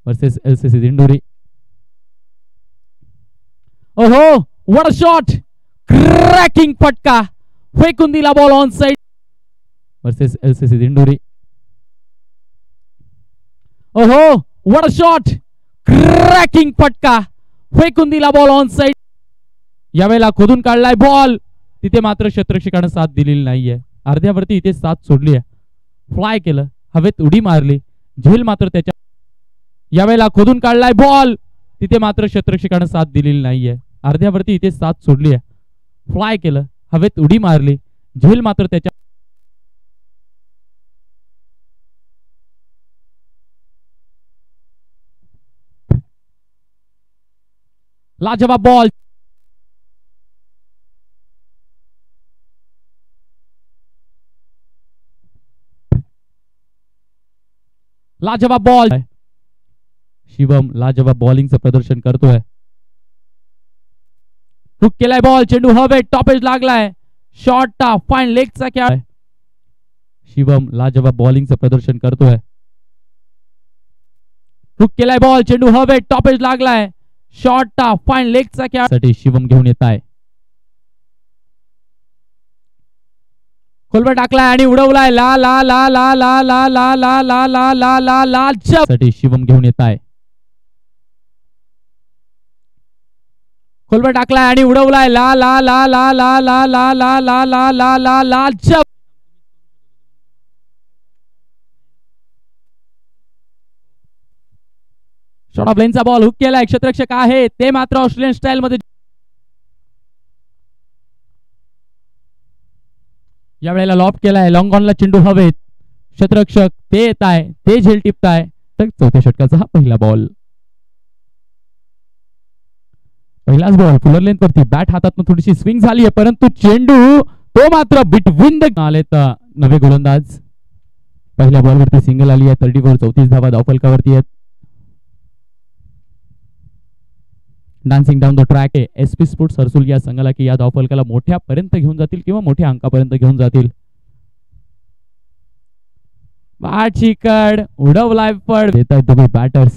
Versus LCC Dindori. ओहो, what a shot, cracking फटका, फेकून दिला ball on side versus LCC Dindori. ओहो, व्हाट अ शॉट, क्रॅकिंग फटका, फेकून दिला बॉल ऑन साइड. यावेळेला खोदून काढलाय बॉल, तिथे मात्र क्षेत्ररक्षकाने साथ दिलेली नाहीये. अर्ध्यावरती इथे साथ सोडली आहे. फ्लाय केलं, हवेत उडी मारली, झेल मात्र त्याच्या. यावेळेला खोदून काढलाय बॉल, तिथे मात्र क्षेत्ररक्षकाने साथ दिलेली नाहीये. अर्ध्यावरती इथे साथ सोडली आहे. फ्लाय केलं, हवेत उडी मारली, झेल मात्र त्याच्या. लाजवाब बॉल, लाजवाब बॉल. शिवम लाजवाब बॉलिंगचं प्रदर्शन करतोय. हुक केलाय बॉल, चेंडू हवेत, टॉपेज लागलाय, शॉर्ट टा फाईन लेगचा खेळ. शिवम लाजवाब बॉलिंगचं प्रदर्शन करतोय. हुक केलाय बॉल, चेंडू हवेत, टॉपेज लागलाय, शॉर्ट टा फाईन लेगचा खेळासाठी शिवम घेऊन येत आहे. खोलवर टाकलाय आणि उडवलाय, ला ला ला ला ला ला ला ला ला ला ला ला ला साठी शिवम घेऊन येत आहे. खोलवर टाकलाय आणि उडवलाय, ला ला ला ला ला ला ला ला ला ला ला ला ला. शॉर्ट ऑफ लेनचा बॉल, हुक केलाय, क्षेत्ररक्षक आहे ते मात्र ऑस्ट्रेलियन स्टाईल मध्ये. यावेळेला लॉब केलाय, लॉंग ऑनला चेंडू हवेत, क्षेत्ररक्षक ते येत आहे, ते झेल टिपताय. तर चौथ्या षटकाचा हा पहिला बॉल. पहिलाच बॉल फुलर लेंथ वरती, बॅट हातात थोडीशी स्विंग झाली आहे, परंतु चेंडू तो मात्र बिटवीन द आले. तर नवे गोलंदाज, पहिल्या बॉल वरती सिंगल आली आहे. 34 धावा धावफलकावरती आहेत. डान्सिंग डाऊन द ट्रॅक आहे. SP स्पोर्ट्स हर्सुल या संघाला की या धावफलकाला मोठ्यापर्यंत घेऊन जातील किंवा मोठ्या अंकापर्यंत घेऊन जातील. बॅटची कड, उडवलाय पड, देत आहेत दोघे बॅटर्स.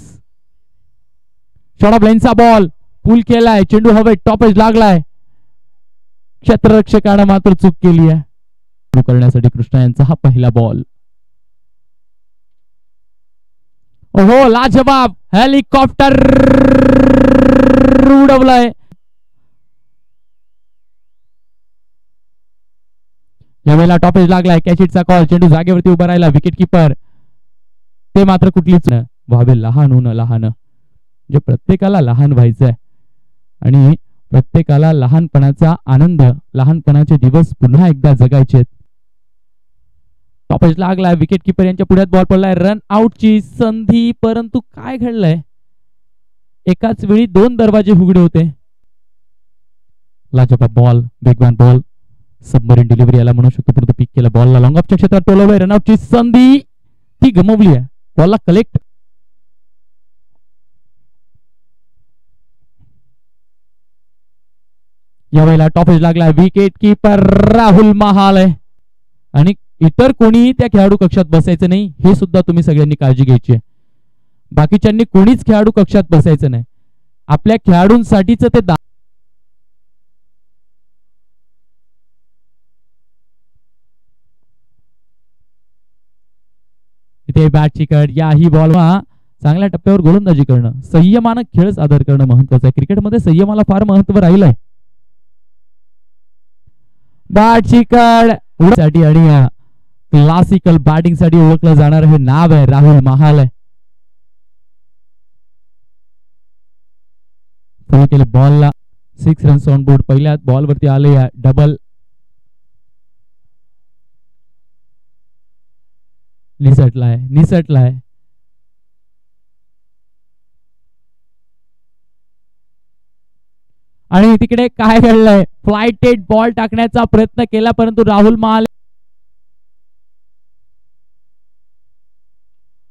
शॉर्ट ऑफ लाईनचा बॉल, पुल केलाय, चेंडू हवेत, टॉपेज लागलाय, क्षेत्ररक्षकाने मात्र चूक केली आहे. सुरू करण्यासाठी कृष्णा यांचा हा पहिला बॉल. ओहो, लाजवाब, हेलिकॉप्टर उडवलाय. यावेळेला टॉपेज लागलाय, कॅचिटचा कॉल, चेंडू जागेवरती उभा राहिला, विकेट किपर ते मात्र कुठलीच व्हावे लहान लहान. जे प्रत्येकाला लहान व्हायचंय आणि प्रत्येकाला लहानपणाचा आनंद, लहानपणाचे दिवस पुन्हा एकदा जगायचे. टॉपेज लागलाय, विकेट किपर यांच्या पुढ्यात बॉल पडलाय, रन आउटची संधी, परंतु काय घडलंय, एकाच वेळी दोन दरवाजे उघडे होते. लाजवाब बॉल, वेगवान बॉल, सबमरीन डिलिव्हरी याला म्हणू शकतो, परंतु पिक केला बॉलला, लॉंग ऑफच्या क्षेत्रात टोलवलंय, रनआउटची संधी ती गमावली आहे. बॉलला कलेक्ट. यावेळेला टॉपेज लागलाय, विकेट किपर राहुल महाल आहे आणि इतर कोणी त्या खेळाडू कक्षात बसायचं नाही, हे सुद्धा तुम्ही सगळ्यांनी काळजी घ्यायची आहे. बाकीच्यांनी कोणीच खेळाडू कक्षात बसायचं नाही. आपल्या खेळाडूंसाठीच ते इथे बॅटची कड, याही बॉल चांगल्या टप्प्यावर गोलंदाजी करणं, संयमानं खेळ सादर करणं महत्वाचं आहे. क्रिकेटमध्ये संयमाला फार महत्व राहिलंय. बॅटची कड साठी आणि क्लासिकल बॅटिंग साठी ओळखलं जाणार हे नाव आहे राहुल महाल आहे. केले बॉलला 6 रन्स ऑन बोर्ड. पहिल्या बॉल वरती आले डबल. निसटलाय आणि तिकडे काय घडलंय, फ्लायटेड बॉल टाकण्याचा प्रयत्न केला, परंतु राहुल महाल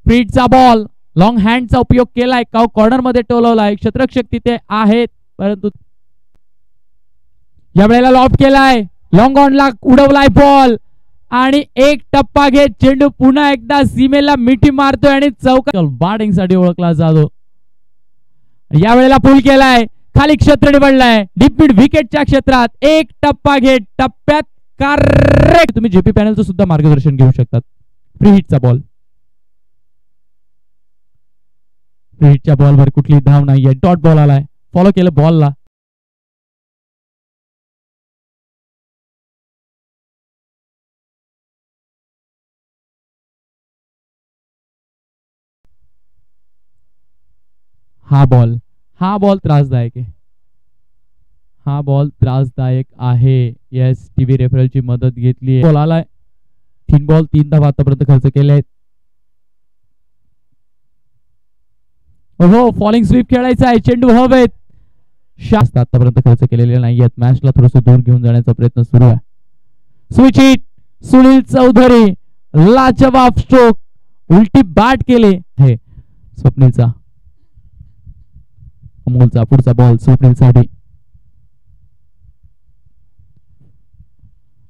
फ्रीडचा बॉल, लॉंग हँडचा उपयोग केलाय, कॉर्नर मध्ये टोलवलाय, क्षेत्ररक्षक तिथे आहेत, परंतु यावेळेला लॉब केलाय, लॉंग ऑन ला उडवलाय बॉल आणि एक टप्पा घेत चेंडू पुन्हा एकदा सीमेला मिठी मारतोय आणि चौका बॅटिंगसाठी ओळखला जातो. यावेळेला पूल केलाय, खाली क्षेत्र निवडलाय डीप मिड विकेटच्या क्षेत्रात. एक टप्पा घेत टप्प्यात करेक्ट. तुम्ही जेपी पॅनलचं सुद्धा मार्गदर्शन घेऊ शकतात. फ्री हिटचा बॉल, फ्री हिटच्या बॉलवर कुठली धाव नाहीये. डॉट बॉल आलाय, फॉलो केलं बॉलला. हा बॉल त्रासदायक आहे. हा बॉल त्रासदायक आहे. येस, टीव्ही रेफरलची मदत घेतली. बॉल आलाय, 3 बॉल 3 धावा आतापर्यंत खर्च केले आहेत. हो, फॉलिंग स्वीप खेळायचा आहे. चेंडू हवेत. शास्त्र आतापर्यंत खर्च केलेले नाहीयेत. मॅचला थोडस दूर घेऊन जाण्याचा प्रयत्न सुरू आहे. स्विच हिट, सुनील चौधरी लाजवाब स्ट्रोक, उलटी बॅट केले हे स्वप्नीलचा. अमोलचा पुढचा बॉल स्वप्नीलसाठी.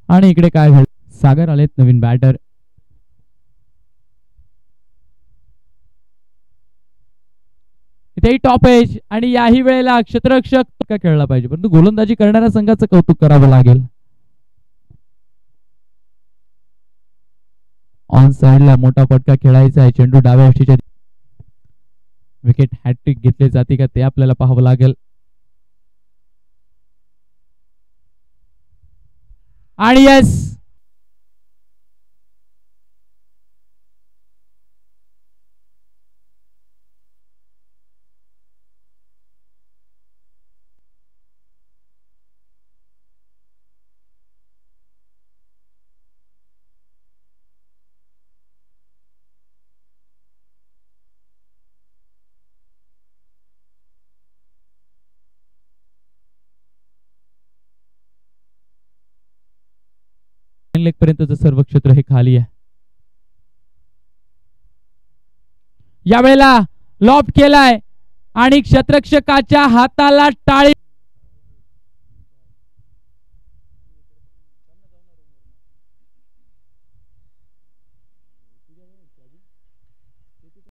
आणि इकडे काय झालं, सागर आलेत नवीन बॅटर. इथेही टॉप एज आणि याही वेळेला क्षेत्ररक्षक खेळला पाहिजे, परंतु गोलंदाजी करणाऱ्या संघाचं कौतुक करावं लागेल. ऑन साइडला मोठा फटका खेळायचा आहे. चेंडू डाव्या अष्टीच्या विकेट हॅट्रिक घेतले जाते का ते आपल्याला पाहावं लागेल. आणि यस, लेग पर्यंतचं सर्व क्षेत्र हे खाली आहे. यावेळेला लॉब केलाय आणि क्षेत्ररक्षकाच्या हाताला टाळी.